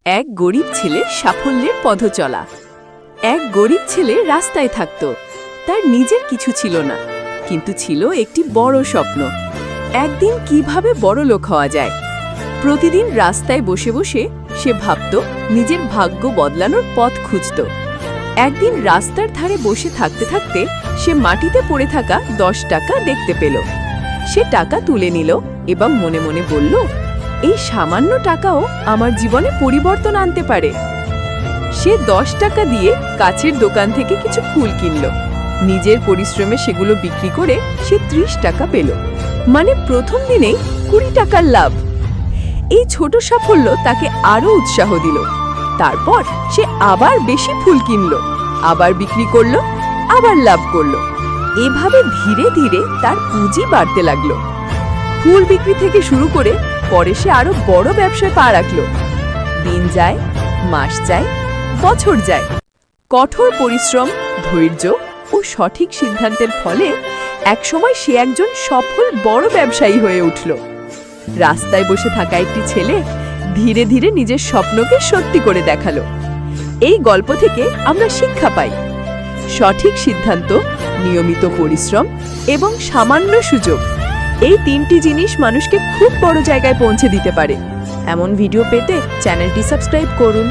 এক গরিব ছেলে সাফল্যের পথচলা। এক গরিব ছেলে রাস্তায় থাকত। তার নিজের কিছু ছিল না, কিন্তু ছিল একটি বড় স্বপ্ন। একদিন কিভাবে বড়লোক হওয়া যায়। প্রতিদিন রাস্তায় বসে বসে সে ভাবত, নিজের ভাগ্য বদলানোর পথ খুঁজত। একদিন রাস্তার ধারে বসে থাকতে থাকতে সে মাটিতে পড়ে থাকা 10 টাকা দেখতে পেল। সে টাকা তুলে নিল এবং মনে মনে বলল, এই সামান্য টাকাও আমার জীবনে পরিবর্তন আনতে পারে। সে 10 টাকা দিয়ে কাছের দোকান থেকে কিছু ফুল কিনল। নিজের পরিশ্রমে সেগুলো বিক্রি করে সে 30 টাকা পেল। মানে প্রথম দিনেই 20 টাকার লাভ। এই ছোট সাফল্য তাকে আরো উৎসাহ দিল। তারপর সে আবার বেশি ফুল কিনল, আবার বিক্রি করলো, আবার লাভ করলো। এভাবে ধীরে ধীরে তার পুঁজি বাড়তে লাগলো। ফুল বিক্রি থেকে শুরু করে পরে সে আরো বড় ব্যবসায় পা রাখলো। দিন যায়, মাস যায়, বছর যায়। কঠোর পরিশ্রম, ধৈর্য ও সঠিক সিদ্ধান্তের ফলে একসময় সে একজন সফল বড় ব্যবসায়ী হয়ে উঠল। রাস্তায় বসে থাকা একটি ছেলে ধীরে ধীরে নিজের স্বপ্নকে সত্যি করে দেখালো। এই গল্প থেকে আমরা শিক্ষা পাই, সঠিক সিদ্ধান্ত, নিয়মিত পরিশ্রম এবং সামান্য সুযোগ, এই 3টি জিনিস মানুষকে খুব বড় জায়গায় পৌঁছে দিতে পারে। এমন ভিডিও পেতে চ্যানেলটি সাবস্ক্রাইব করুন।